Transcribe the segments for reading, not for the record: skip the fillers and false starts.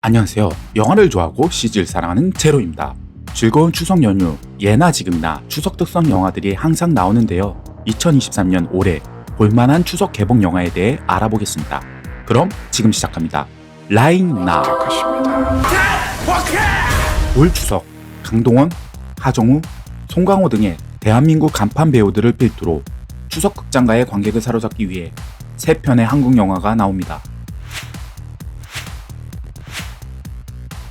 안녕하세요. 영화를 좋아하고 CG를 사랑하는 제로입니다. 즐거운 추석 연휴, 예나 지금이나 추석 특선 영화들이 항상 나오는데요. 2023년 올해 볼만한 추석 개봉 영화에 대해 알아보겠습니다. 그럼 지금 시작합니다. 라인 나. 올 추석, 강동원, 하정우, 송강호 등의 대한민국 간판 배우들을 필두로 추석 극장가의 관객을 사로잡기 위해 3편의 한국 영화가 나옵니다.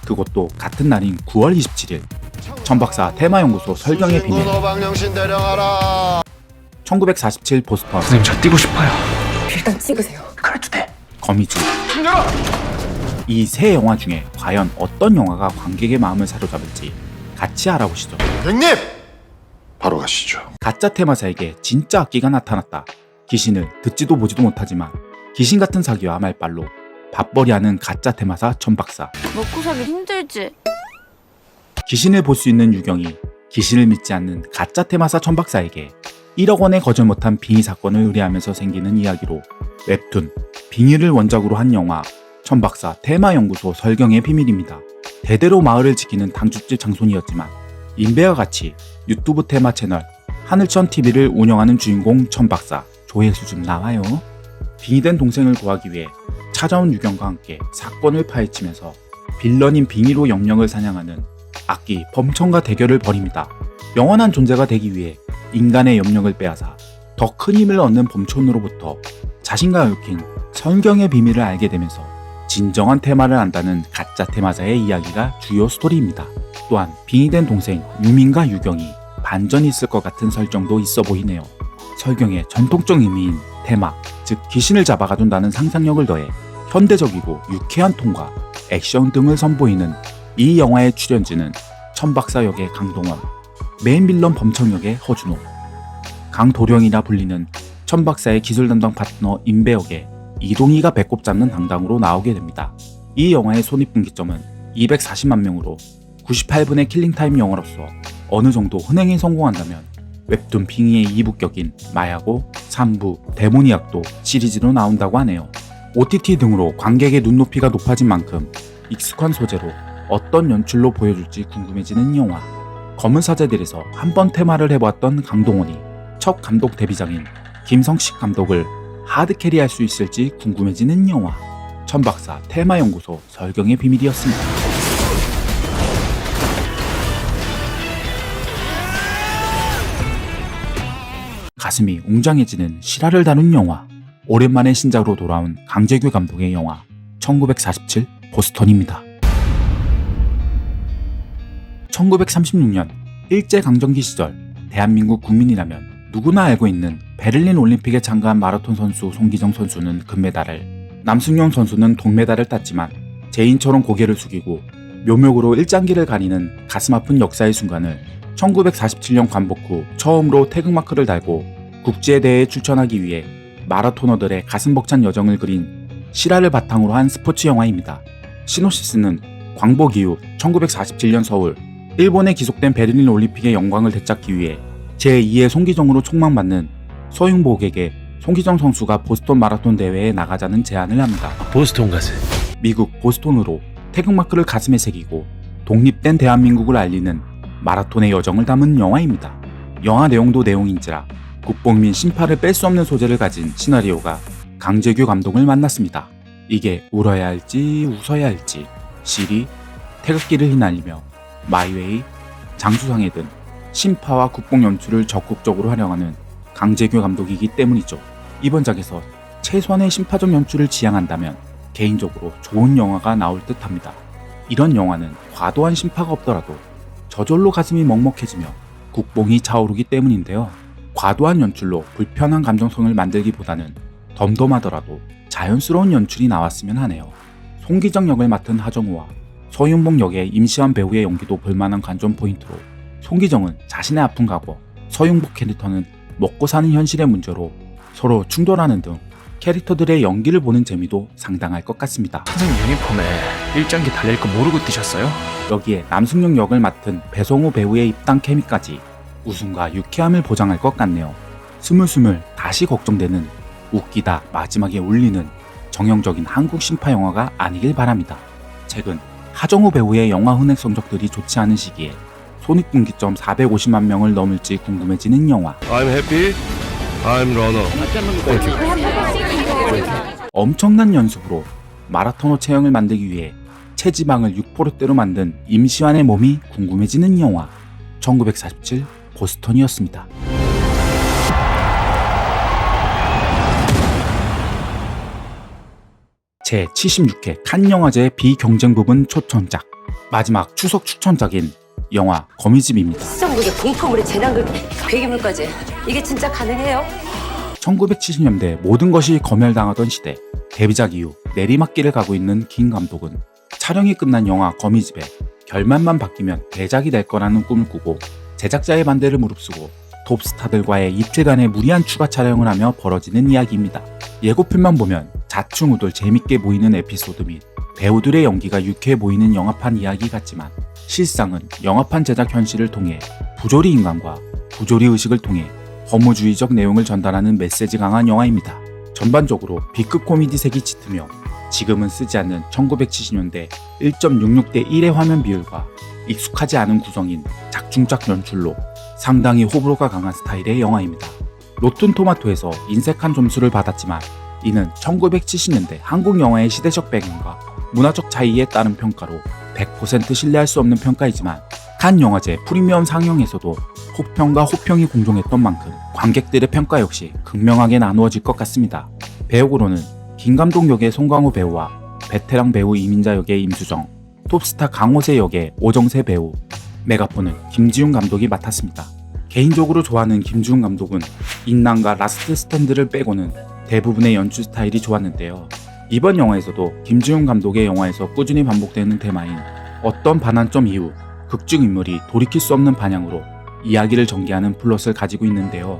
그것도 같은 날인 9월 27일 천박사 테마연구소 설경의 비밀, 1947 보스턴, 선생님 저 뛰고 싶어요. 일단 찍으세요. 그래도 돼. 거미줄. 이 세 영화 중에 과연 어떤 영화가 관객의 마음을 사로잡을지 같이 알아보시죠. 형님! 바로 가시죠. 가짜 테마사에게 진짜 악기가 나타났다. 귀신을 듣지도 보지도 못하지만 귀신 같은 사기와 말빨로 밥벌이하는 가짜 테마사 천박사. 먹고 살기 힘들지? 귀신을 볼 수 있는 유경이 귀신을 믿지 않는 가짜 테마사 천박사에게 1억 원에 거절 못한 빙의 사건을 의뢰하면서 생기는 이야기로 웹툰 빙의를 원작으로 한 영화 천박사 테마연구소 설경의 비밀입니다. 대대로 마을을 지키는 당죽집 장손이었지만 인베와 같이 유튜브 테마 채널 하늘천TV를 운영하는 주인공 천박사 조회수 좀 나와요. 빙의된 동생을 구하기 위해 찾아온 유경과 함께 사건을 파헤치면서 빌런인 빙의로 영령을 사냥하는 악기 범천과 대결을 벌입니다. 영원한 존재가 되기 위해 인간의 염력을 빼앗아 더 큰 힘을 얻는 범천으로부터 자신과 얽힌 설경의 비밀을 알게 되면서 진정한 테마를 안다는 가짜 테마사의 이야기가 주요 스토리입니다. 또한 빙의된 동생 유민과 유경이 반전이 있을 것 같은 설정도 있어 보이네요. 설경의 전통적 의미인 테마, 즉 귀신을 잡아 가둔다는 상상력을 더해 현대적이고 유쾌한 톤과 액션 등을 선보이는 이 영화의 출연진은 천박사 역의 강동원, 메인 빌런 범청 역의 허준호, 강도령이라 불리는 천박사의 기술 담당 파트너 임배 역의 이동희가 배꼽 잡는 당당으로 나오게 됩니다. 이 영화의 손익분기점은 240만 명으로 98분의 킬링타임 영화로서 어느 정도 흥행에 성공한다면 웹툰 빙의의 2부격인 마야고, 3부, 데모니악도 시리즈로 나온다고 하네요. OTT 등으로 관객의 눈높이가 높아진 만큼 익숙한 소재로 어떤 연출로 보여줄지 궁금해지는 영화. 검은 사제들에서 한 번 테마를 해보았던 강동원이 첫 감독 데뷔작인 김성식 감독을 하드캐리할 수 있을지 궁금해지는 영화. 천박사 테마연구소 설경의 비밀이었습니다. 가슴이 웅장해지는 실화를 다룬 영화. 오랜만에 신작으로 돌아온 강재규 감독의 영화 1947 보스턴입니다. 1936년 일제강점기 시절 대한민국 국민이라면 누구나 알고 있는 베를린 올림픽에 참가한 마라톤 선수 송기정 선수는 금메달을, 남승용 선수는 동메달을 땄지만 제인처럼 고개를 숙이고 묘목으로 일장기를 가리는 가슴 아픈 역사의 순간을 1947년 관복 후 처음으로 태극마크를 달고 국제에 대해 출전하기 위해 마라토너들의 가슴 벅찬 여정을 그린 실화를 바탕으로 한 스포츠 영화입니다. 시놉시스는 광복 이후 1947년 서울, 일본에 기속된 베를린 올림픽의 영광을 되찾기 위해 제2의 송기정으로 촉망받는 서윤복에게 송기정 선수가 보스턴 마라톤 대회에 나가자는 제안을 합니다. 보스턴 가세. 미국 보스턴으로 태극마크를 가슴에 새기고 독립된 대한민국을 알리는 마라톤의 여정을 담은 영화입니다. 영화 내용도 내용인지라 국뽕민 심파를 뺄 수 없는 소재를 가진 시나리오가 강재규 감독을 만났습니다. 이게 울어야 할지 웃어야 할지 시리, 태극기를 휘날리며 마이웨이, 장수상해 등 심파와 국뽕 연출을 적극적으로 활용하는 강재규 감독이기 때문이죠. 이번 작에서 최소한의 심파적 연출을 지향한다면 개인적으로 좋은 영화가 나올 듯합니다. 이런 영화는 과도한 심파가 없더라도 저절로 가슴이 먹먹해지며 국뽕이 차오르기 때문인데요. 과도한 연출로 불편한 감정성을 만들기보다는 덤덤하더라도 자연스러운 연출이 나왔으면 하네요. 송기정 역을 맡은 하정우와 서윤복 역의 임시완 배우의 연기도 볼만한 관전 포인트로 송기정은 자신의 아픈 과거, 서윤복 캐릭터는 먹고 사는 현실의 문제로 서로 충돌하는 등 캐릭터들의 연기를 보는 재미도 상당할 것 같습니다. 선생님 유니폼에 일장기 달릴 거 모르고 뛰셨어요? 여기에 남승용 역을 맡은 배성우 배우의 입당 케미까지 웃음과 유쾌함을 보장할 것 같네요. 스물스물 다시 걱정되는 웃기다 마지막에 울리는 정형적인 한국 심파 영화가 아니길 바랍니다. 최근 하정우 배우의 영화 흥행 성적들이 좋지 않은 시기에 손익분기점 450만 명을 넘을지 궁금해지는 영화. I'm happy. I'm runner. 엄청난 연습으로 마라토너 체형을 만들기 위해 체지방을 6%대로 만든 임시완의 몸이 궁금해지는 영화. 1947 보스턴이었습니다. 제76회 칸 영화제 비경쟁 부분 초천작, 마지막 추석 추천작인 영화 거미집입니다. 시청국의 공포물의 재난극 괴기물까지 이게 진짜 가능해요? 1970년대 모든 것이 검열당하던 시대, 데뷔작 이후 내리막길을 가고 있는 김 감독은 촬영이 끝난 영화 거미집에 결말만 바뀌면 대작이 될 거라는 꿈을 꾸고 제작자의 반대를 무릅쓰고 톱스타들과의 이틀 간의 무리한 추가 촬영을 하며 벌어지는 이야기입니다. 예고편만 보면 자충우돌 재밌게 보이는 에피소드 및 배우들의 연기가 유쾌해 보이는 영화판 이야기 같지만 실상은 영화판 제작 현실을 통해 부조리 인간과 부조리 의식을 통해 허무주의적 내용을 전달하는 메시지 강한 영화입니다. 전반적으로 B급 코미디 색이 짙으며 지금은 쓰지 않는 1970년대 1.66대 1의 화면 비율과 익숙하지 않은 구성인 작중작 연출로 상당히 호불호가 강한 스타일의 영화입니다. 로튼 토마토에서 인색한 점수를 받았지만 이는 1970년대 한국 영화의 시대적 배경과 문화적 차이에 따른 평가로 100% 신뢰할 수 없는 평가이지만 칸 영화제 프리미엄 상영에서도 호평과 호평이 공존했던 만큼 관객들의 평가 역시 극명하게 나누어질 것 같습니다. 배역으로는 김감독 역의 송강호 배우와 베테랑 배우 이민자 역의 임수정, 톱스타 강호세 역의 오정세 배우, 메가폰은 김지훈 감독이 맡았습니다. 개인적으로 좋아하는 김지훈 감독은 인난과 라스트 스탠드를 빼고는 대부분의 연출 스타일이 좋았는데요. 이번 영화에서도 김지훈 감독의 영화에서 꾸준히 반복되는 테마인 어떤 반환점 이후 극중 인물이 돌이킬 수 없는 반향으로 이야기를 전개하는 플롯을 가지고 있는데요.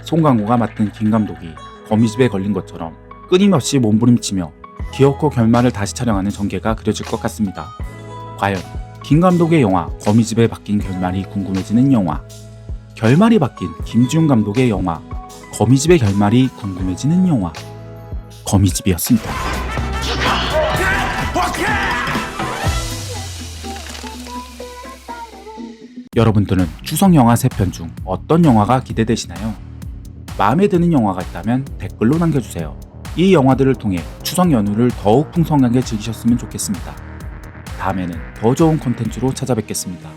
송강호가 맡은 김 감독이 거미집에 걸린 것처럼 끊임없이 몸부림치며 기어코 결말을 다시 촬영하는 전개가 그려질 것 같습니다. 과연 김 감독의 영화 거미집에 바뀐 결말이 궁금해지는 영화, 결말이 바뀐 김지훈 감독의 영화 거미집의 결말이 궁금해지는 영화 거미집이었습니다. 여러분들은 추석 영화 3편 중 어떤 영화가 기대되시나요? 마음에 드는 영화가 있다면 댓글로 남겨주세요. 이 영화들을 통해 추석 연휴를 더욱 풍성하게 즐기셨으면 좋겠습니다. 다음에는 더 좋은 콘텐츠로 찾아뵙겠습니다.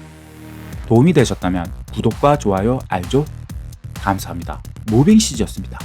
도움이 되셨다면 구독과 좋아요, 알죠? 감사합니다. 무빙시즈였습니다.